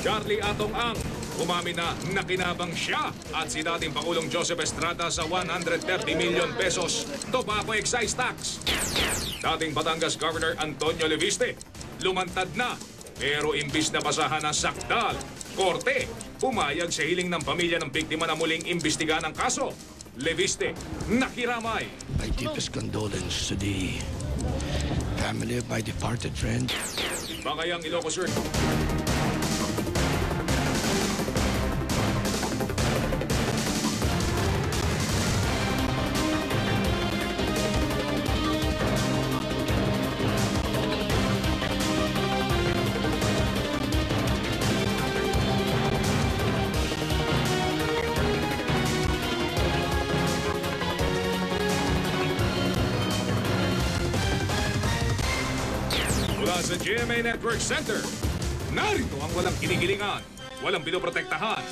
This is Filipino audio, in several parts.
Charlie Atong Ang, umamin na nakinabang siya at si dating Pangulong Joseph Estrada sa 130 million pesos tobacco excise tax. Dating Batangas Governor Antonio Leviste, lumantad na pero imbis na basahan ng sakdal, korte, pumayag sa hiling ng pamilya ng biktima na muling imbestigahan ang kaso. Leviste, nakiramay. My deepest condolence to the family of my departed friend. Bangayang Ilocos Sur. Sa GMA Network Center, narito ang walang kinikilingan, walang pinoprotektahan.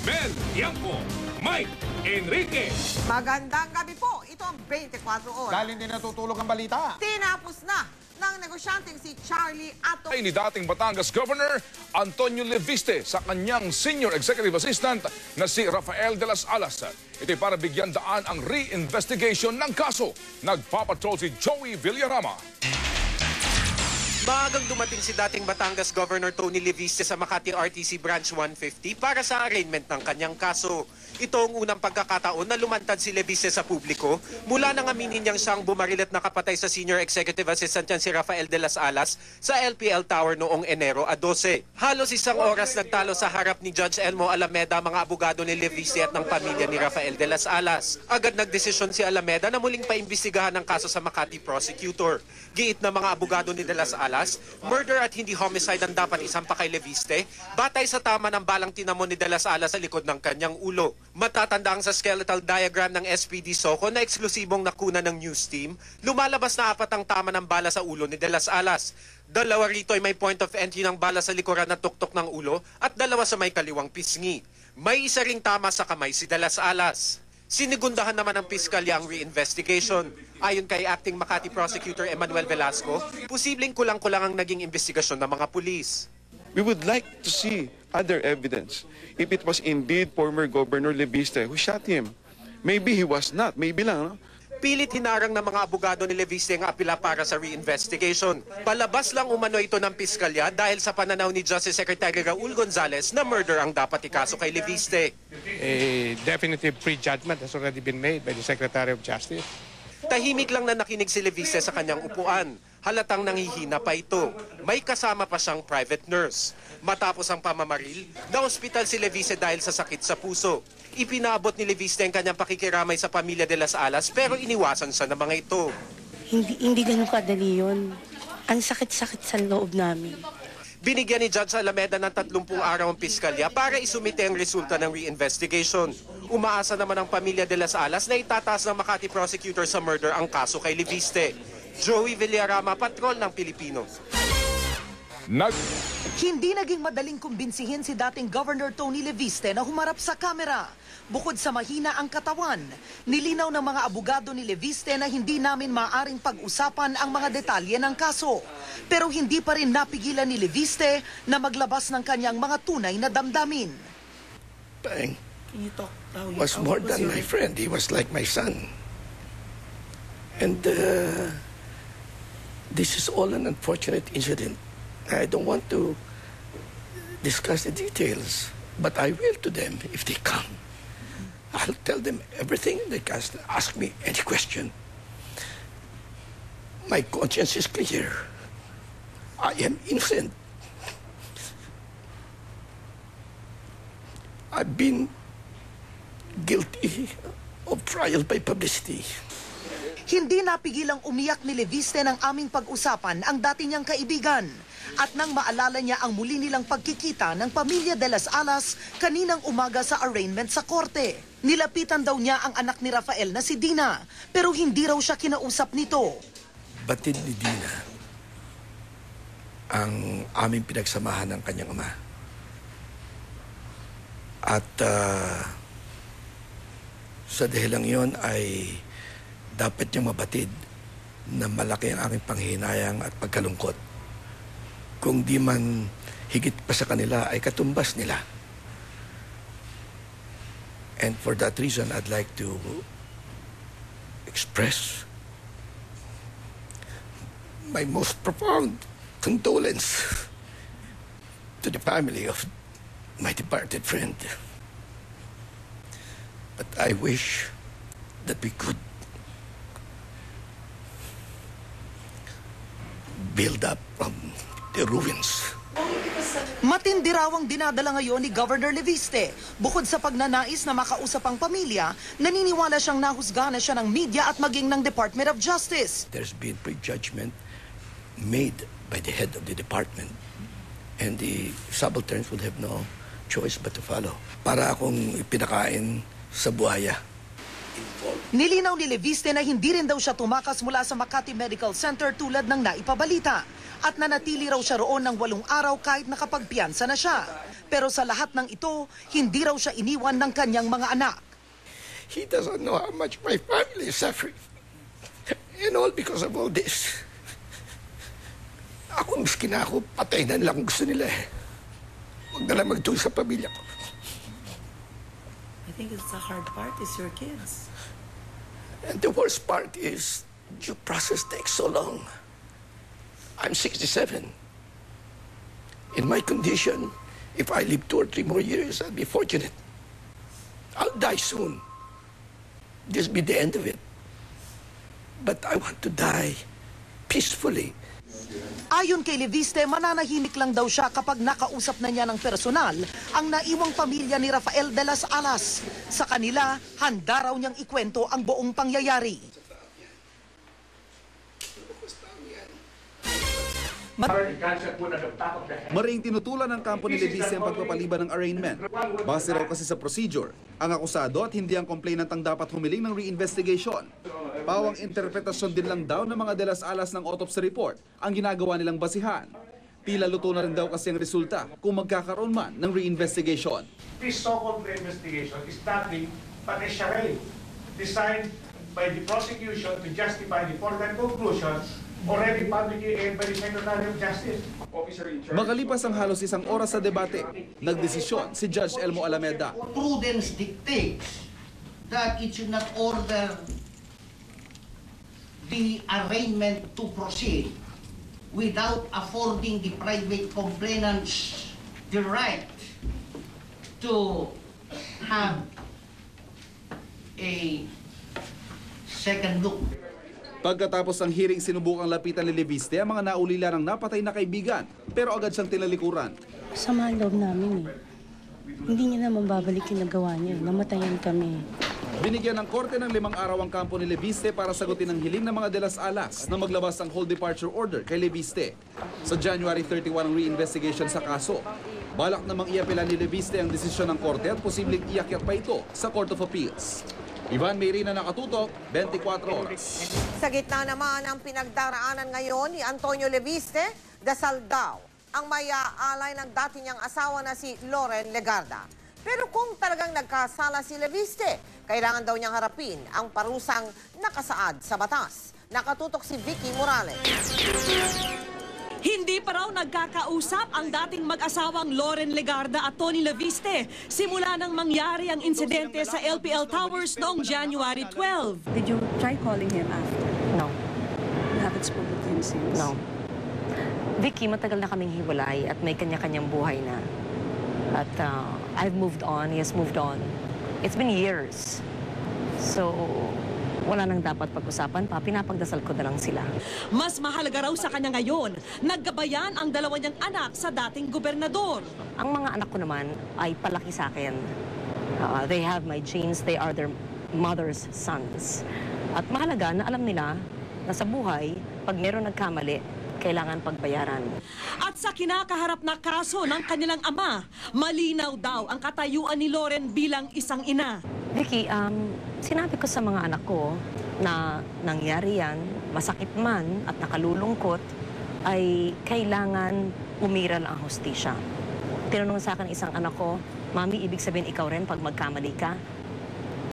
Mel Tiamco, Mike Enrique. Magandang gabi po. Ito ang 24 oras. Dahil hindi natutulog ang balita. Tinapos na ng negosyanteng si Charlie Atong Ay ni dating Batangas Governor Antonio Leviste sa kanyang Senior Executive Assistant na si Rafael de las Alas. Ito'y para bigyan daan ang re-investigation ng kaso. Nagpapatrol si Joey Villarama. Maagang dumating si dating Batangas Governor Tony Leviste sa Makati RTC Branch 150 para sa arraignment ng kanyang kaso. Ito ang unang pagkakataon na lumantad si Leviste sa publiko mula nang aminin niyang siyang bumaril at nakapatay sa Senior Executive Assistant niyan si Rafael de las Alas sa LPL Tower noong Enero 12. Halos isang oras nagtalo sa harap ni Judge Elmo Alameda mga abogado ni Leviste at ng pamilya ni Rafael de las Alas. Agad nagdesisyon si Alameda na muling paimbestigahan ang kaso sa Makati prosecutor. Giit na mga abogado ni de las Alas, murder at hindi homicide ang dapat isampa kay Leviste, batay sa tama ng balang tinamon ni de las Alas sa likod ng kanyang ulo. Matatandang sa skeletal diagram ng SPD Soco na eksklusibong nakuna ng news team, lumalabas na 4 ang tama ng bala sa ulo ni de las Alas. 2 rito ay may point of entry ng bala sa likuran na tuktok ng ulo at 2 sa may kaliwang pisngi. May isa ring tama sa kamay si de las Alas. Sinigundahan naman ng piskalya ang re-investigation. Ayon kay Acting Makati Prosecutor Emmanuel Velasco, posibleng kulang-kulang ang naging investigasyon ng mga pulis. We would like to see other evidence if it was indeed former Governor Leviste who shot him. Maybe he was not, maybe lang. No? Pilit hinarang ng mga abogado ni Leviste ang apela para sa re-investigation. Palabas lang umano ito ng piskalya dahil sa pananaw ni Justice Secretary Raul Gonzales na murder ang dapat ikaso kay Leviste. A definitive prejudgment has already been made by the Secretary of Justice. Tahimik lang na nakinig si Leviste sa kanyang upuan. Halatang nanghihina pa ito. May kasama pa siyang private nurse. Matapos ang pamamaril, na-hospital si Leviste dahil sa sakit sa puso. Ipinaabot ni Leviste ang kanyang pakikiramay sa pamilya de las Alas pero iniwasan siya ng mga ito. Hindi ganun kadali yun. Ang sakit-sakit sa loob namin. Binigyan ni Judge Alameda ng 30 araw ang piskalya para isumite ang resulta ng re-investigation. Umaasa naman ang pamilya de las Alas na itataas ng Makati prosecutor sa murder ang kaso kay Leviste. Joey Villarama, Patrol ng Pilipino. Hindi naging madaling kumbinsihin si dating Governor Tony Leviste na humarap sa kamera. Bukod sa mahina ang katawan, nilinaw ng mga abogado ni Leviste na hindi namin maaring pag-usapan ang mga detalye ng kaso. Pero hindi pa rin napigilan ni Leviste na maglabas ng kanyang mga tunay na damdamin. Bang was more than my friend. He was like my son. And this is all an unfortunate incident. I don't want to discuss the details, but I will to them if they come. I'll tell them everything. They can ask me any question. My conscience is clear. I am innocent. I've been guilty of trial by publicity. Hindi napigilang umiyak ni Leviste ng aming pag-usapan ang dati niyang kaibigan. At nang maalala niya ang muli nilang pagkikita ng pamilya de las Alas kaninang umaga sa arraignment sa korte. Nilapitan daw niya ang anak ni Rafael na si Dina, pero hindi raw siya kinausap nito. Batid ni Dina ang aming pinagsamahan ng kanyang ama. At sa dahilang yon ay dapat niyang mabatid na malaki ang aking panghihinayang at pagkalungkot. Kung di man higit pa sa kanila ay katumbas nila. And for that reason, I'd like to express my most profound condolence to the family of my departed friend. But I wish that we could build up from the ruins. Matindi raw ang dinadala ngayon ni Governor Leviste. Bukod sa pagnanais na makausap ang pamilya, naniniwala siyang nahusgahan na siya ng media at maging ng Department of Justice. There's been prejudgment made by the head of the department, and the subalterns would have no choice but to follow. Para akong ipinakain sa buhaya. Nilinaw ni Leviste na hindi rin daw siya tumakas mula sa Makati Medical Center tulad ng naipabalita. At nanatili raw siya roon ng 8 araw kahit nakapagpiyansa na siya. Pero sa lahat ng ito, hindi raw siya iniwan ng kanyang mga anak. He doesn't know how much my family is suffering. And all because of all this. Ako, miskin na ako, patay na lang gusto nila eh. Huwag na lang magtuloy sa pamilya ko. I think it's the hard part is your kids. And the worst part is, due process takes so long. I'm 67. In my condition, if I live 2 or 3 more years, I'll be fortunate. I'll die soon. This will be the end of it. But I want to die peacefully. Ayon kay Leviste, mananahimik lang daw siya kapag nakausap na niya ng personal ang naiwang pamilya ni Rafael de las Alas. Sa kanila, handa raw niyang ikwento ang buong pangyayari. Maring tinutulan ng kampo ni Leviste ang pagpapaliban ng arraignment. Base raw kasi sa procedure, ang akusado at hindi ang complainant ang dapat humiling ng reinvestigation. Pawang interpretasyon din lang daw ng mga de las Alas ng autopsy report ang ginagawa nilang basihan. Tila luto na rin daw kasi ang resulta kung magkakaroon man ng reinvestigation. This so-called reinvestigation is nothing but a charade designed by the prosecution to justify the foregone conclusions already publicly aired by the Secretary of Justice. Makalipas ang halos 1 oras sa debate, nagdesisyon si Judge Elmo Alameda. Prudence dictates that it should not order the arraignment to proceed without affording the private complainants the right to have a second look. Pagkatapos ng hearing, sinubukang lapitan ni Leviste ang mga naulila ng napatay na kaibigan, pero agad siyang tinalikuran. Sama ang loob namin eh. Hindi niya naman babalik yung nagawa niya. Namatayan kami. Binigyan ng korte ng 5 araw ang kampo ni Leviste para sagutin ang hiling ng mga de las Alas na maglabas ng whole departure order kay Leviste. Sa January 31 ang reinvestigation sa kaso. Balak namang iapela ni Leviste ang desisyon ng korte at posibleng iakyat pa ito sa Court of Appeals. Ivan Mayrina, nakatutok, 24 oras. Sa gitna naman ang pinagdaraanan ngayon ni Antonio Leviste, dasal daw ang may aalay ng dati niyang asawa na si Loren Legarda. Pero kung talagang nagkasala si Leviste, kailangan daw niyang harapin ang parusang nakasaad sa batas. Nakatutok si Vicky Morales. Hindi pa raw nagkakausap ang dating mag-asawang Loren Legarda at Tony Leviste simula nang mangyari ang insidente sa LPL Towers noong January 12. Did you try calling him after? No. You haven't spoken to him since? No. Vicky, matagal na kaming hiwalay at may kanya-kanyang buhay na. At I've moved on, he has moved on. It's been years. So, wala nang dapat pag-usapan pa, pinapagdasal ko na lang sila. Mas mahalaga raw sa kanya ngayon, naggabayan ang 2 niyang anak sa dating gobernador. Ang mga anak ko naman ay palaki sa akin. They have my genes, they are their mother's sons. At mahalaga na alam nila na sa buhay, pag meron nagkamali, kailangan pagbayaran. At sa kinakaharap na kaso ng kanilang ama, malinaw daw ang katayuan ni Loren bilang isang ina. Vicky, sinabi ko sa mga anak ko na nangyari yan, masakit man at nakalulungkot, ay kailangan umiral ang hustisya. Tinanong sa akin isang anak ko, Mami, ibig sabihin ikaw rin pag magkamali ka?